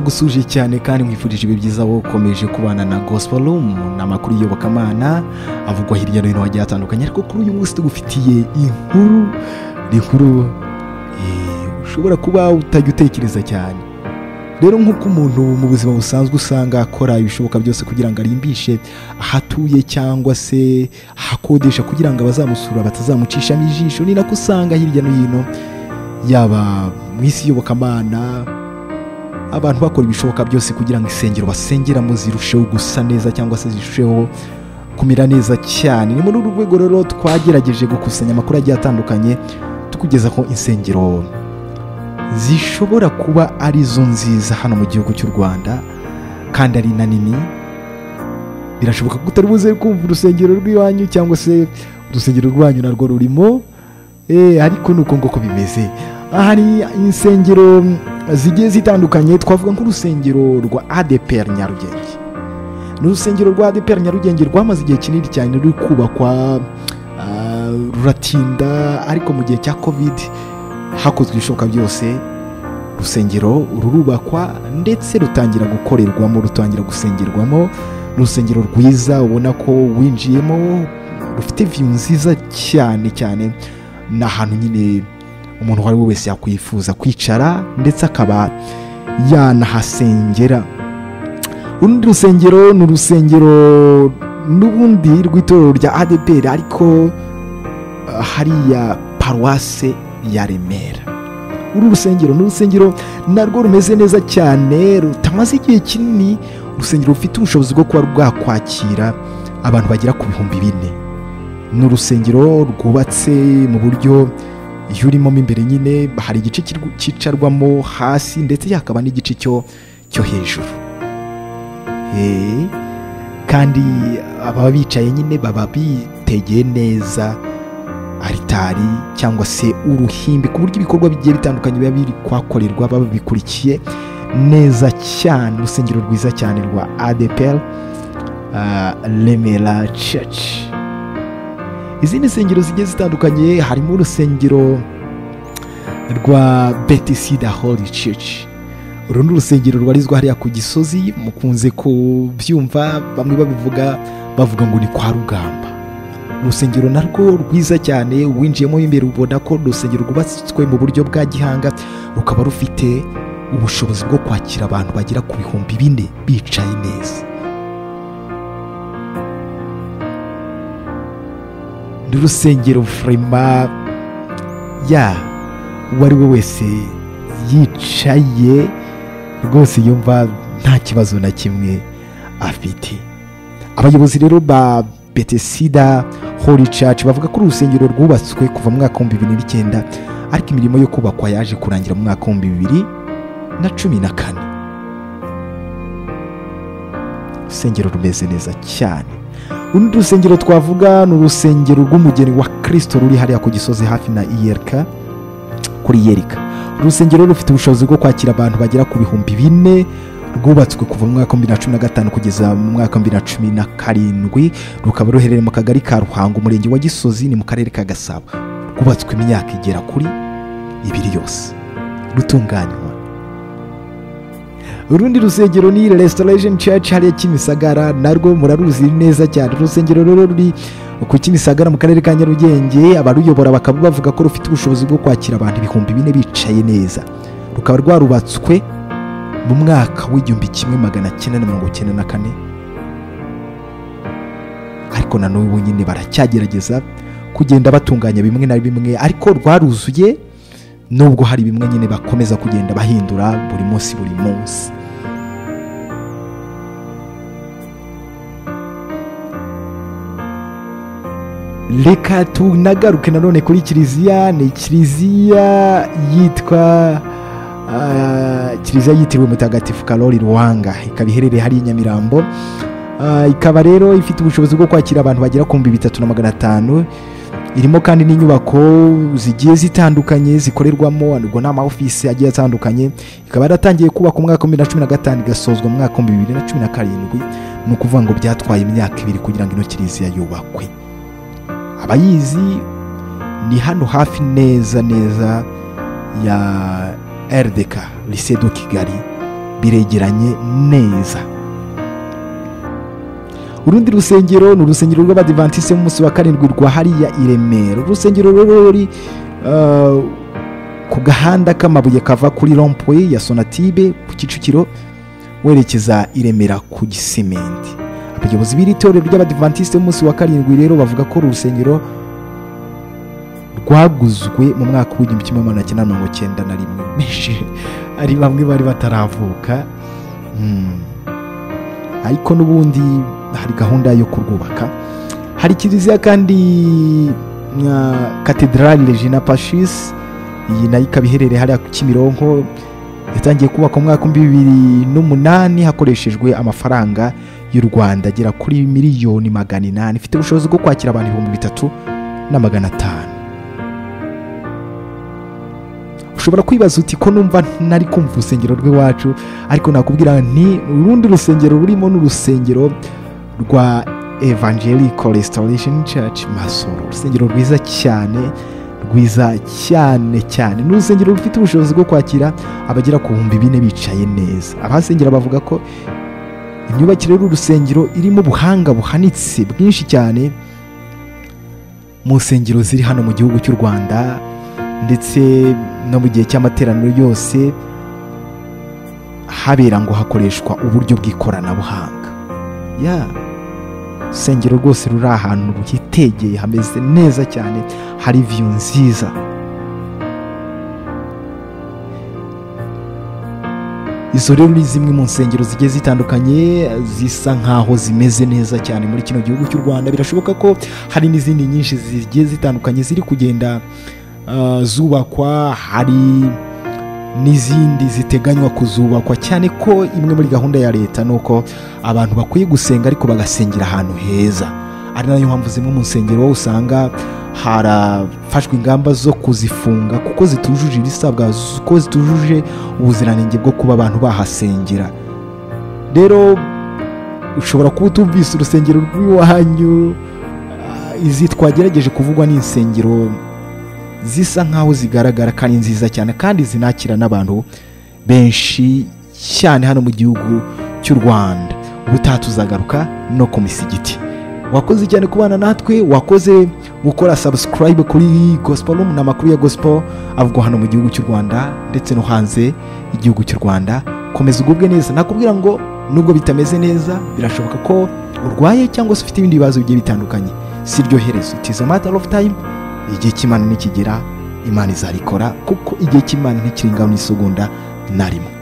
ndagusuje cyane kandi mwifurije ibi byiza wo ukomeje kubana na Gospel Room n'amakuru y'Iyobokamana avugwa hirya no hino hagiye hatandukanye, ariko kuri uyu munsi tugufitiye inkuru ushobora kuba utajya utekereza cyane. Rero nk'uko umuntu mu buzima busanzwe usanga akora ibishoboka byose kugira ngo arimbishe ahatuye cyangwa se ahakodesha kugira ngo abazamusura batazamucishamo ijisho, ni nako usanga hirya no hino yaba mu isi y'Iyobokamana abantu bakora ibishoboka byose kugira ngo insengero basengeramo zirusheho gusa neza cyangwa se zirusheho kumera neza cyane. Ni muri uru rwego rero twagerageje gukusanya amakuru agiye atandukanye tukugeza ko insengero zishobora kuba arizo nziza hano mu gihugu cy'u Rwanda kandi ari na nini. Birashoboka ko utari buze kumva urusengero rw'iwanyu cyangwa se urusengero rwanyu narwo rurimo, ariko nuko ngoko bimeze. Hari insengero zigiye zitandukanye, twavuga nk'urusengero rwa ADPR Nyarugenge. N'urusengero rwa ADPR Nyarugenge rwamaze igihe kinini cyane ruri kubakwa, ruratinda, ariko mu gihe cya COVID hakozwe ibishoboka byose urusengero rurubakwa ndetse rutangira gukorerwamo, rutangira gusengerwamo. Urusengero rwiza ubona ko winjiyemo rufite view nziza cyane cyane, n'ahantu nyine umuntu wari wese yakwifuza kwicara ndetse akaba yanahasengera. Urundi rusengero ni urusengero n'ubundi rw'itorero rya ADPR, ariko hariya paruwase ya Remera. Uru rusengero ni urusengero narwo rumeze neza cyane, rutamaze igihe kinini, urusengero rufite ubushobozi bwo kuba rwakwakira abantu bagera ku 4,000. Ni urusengero rwubatse mu buryo iyo urimo imbere nyine hari igice cyicarwamo hasi ndetse hakaba n'igice cyo hejuru, kandi ababa bicaye nyine baba bitegeye neza aritari cyangwa se uruhimbi, ku buryo ibikorwa bigiye bitandukanye biba biri kwakorerwa baba bikurikiye neza cyane. Urusengero rwiza cyane rwa ADPR Remera Church. Izindi nsengero zigiye zitandukanye harimo urusengero rwa 𝗵𝗺 Church. Uru ni urusengero rwarizwa hariya ku Gisozi, mukunze kubyumva bamwe bavuga ngo ni kwa Rugamba. Urusengero narwo rwiza cyane, winjiyemo imbere ubona ko urusengero rwubatswe mu buryo bwa gihanga, rukaba rufite ubushobozi bwo kwakira abantu bagera ku 4,000 bicaye neza. Ni urusengero vraiment uwo ari we wese yicaye rwose yumva nta kibazo na kimwe afite. Abayobozi rero ba 𝗵𝗺 Church bavuga ko urusengero rwubatswe kuva mu mwaka wa 2009, ariko imirimo yo kubakwa yaje kurangira mu mwaka wa 2014. Urusengero rumeze neza cyane. Urundi rusengero twavuga ni urusengero rw'umugeni wa Kristo ruri hariya ku Gisozi hafi na Yerika, kuri Yerika. Urusengero rufite ubushobozi bwo kwakira abantu bagera ku 4,000, rwubatswe kuva mu mwaka wa 2015 kugeza mu mwaka wa 2017. Rukaba ruherereye mu kagari ka Ruhango, umurenge wa Gisozi, ni mu karere ka Gasabo. Rwubatswe imyaka igera kuri 2 yose rutunganywa. Urundi rusengero ni Restoration Church hariya Kimisagara, narwo muraruzi neza cyane. Urusengero rero ruri ku Kimisagara mu karere ka Nyarugenge, abaruyobora bakaba bavuga ko rufite ubushobozi bwo kwakira abantu 4,000 bicaye neza. Rukaba rwarubatswe mu mwaka w'1994, ariko na n'ubu nyine baracyagerageza kugenda batunganya bimwe na bimwe, ariko rwaruzuye nubwo hari bimwe nyine bakomeza kugenda bahindura buri munsi. Reka tunagaruke nanone kuri kiliziya. Ni kiliziya yitwa kiliziya yitiriwe Mutagatifu Karoli Ruhanga, ikaba iherereye hari Nyamirambo. Ikaba rero ifite ubushobozi bwo kwakira abantu bagera ku 3,500. Irimo kandi n'inyubako zigiye zitandukanye zikorerwamo n'ama office agiye atandukanye. Ikaba yaratangiye kubaka mu mwaka wa 2015 igasozwa mu mwaka wa 2017. Ni ukuvuga ngo byatwaye imyaka 2 kugira ngo ino kiliziya yubakwe. Abayizi ni hano hafi neza ya RDK Lycée de Kigali, biregeranye neza. Urundi rusengero ni urusengero rw'Abadiventiste b'umunsi wa karindwi rwa hariya i Remera. Urusengero ruri ku gahanda k'amabuye kava kuri rond-point ya Sonatibe ku Kicukiro werekeza i Remera ku Gisimenti. Abayobozi b'iri torero ry'Abadiventiste b'umunsi wa karindwi rero bavuga ko urusengero rwaguzwe mu mwaka w'1991 menshi ari bamwe bari bataravuka, ariko n'ubundi hari gahunda yo kurwubaka. Hari kiliziya kandi nka Cathedrale Regina Pacis, iyi nayo ikaba iherereye hariya ku Kimironko, yatangiye kubakwa mu mwaka w'2008 hakoreshejwe amafaranga y'u Rwanda agera kuri miliyoni 800, ifite ubushobozi bwo kwakira abantu 3500. Ushobora kwibaza uti ko numva nari kumva urusengero rw'iwacu, ariko nakubwira nti urundi rusengero rurimo n'urusengero rwa Evangelical Restoration Church Masoro, urusengero rwiza cyane, n'urusengero rufite ubushobozi bwo kwakira abagera ku 4,000 bicaye neza. Abasengera bavuga ko imyubakire y'urusengero irimo ubuhanga buhanitse bwinshi cyane mu nsengero ziri hano mu gihugu cy'u Rwanda, ndetse no mu gihe cy'amateraniro yose habera ngo hakoreshwa uburyo bw'ikoranabuhanga. Urusengero rwose ruri ahantu hitegeye, hameze neza cyane, hari view nziza. Izo rero ni zimwe mu nsengero zigiye zitandukanye zisa nkaho zimeze neza cyane muri kino gihugu cy'u Rwanda. Birashoboka ko hari n'izindi nyinshi zigiye zitandukanye ziri kugenda zubakwa, hari n'izindi ziteganywa kuzubakwa, cyane ko imwe muri gahunda ya leta nuko abantu bakwiye gusenga ariko bagasengera ahantu heza. Ari nayo mpamvu zimwe mu nsengero usanga harafashwe ingamba zo kuzifunga kuko zitujuje ibisabwa, kuko zitujuje ubuziranenge bwo kuba abantu bahasengera. Rero ushobora kuba utumvise urusengero rw'iwanyu, izi twagerageje kuvugwa n'insengero zisa nkaho zigaragara kandi nziza cyane, kandi zinakira n'abantu benshi cyane hano mu gihugu cy'u Rwanda. Ubutaha tuzagaruka no ku misigiti. Wakoze cyane kubana natwe, wakoze gukora subscribe kuri Gospel Room, n'amakuru ya gospel avugwa hano mu gihugu cy'u Rwanda ndetse no hanze igihugu cy'u Rwanda. Komeza ugubwe neza. Nakubwira ngo nubwo bitameze neza, birashoboka ko urwaye cyangwa se ufite ibindi bibazo bigiye bitandukanye, si ryo herezo. It is a matter of time. Igihe cy'Imana nikigera, Imana izarikora, kuko igihe cy'Imana ntikiringaho n'isegonda na rimwe.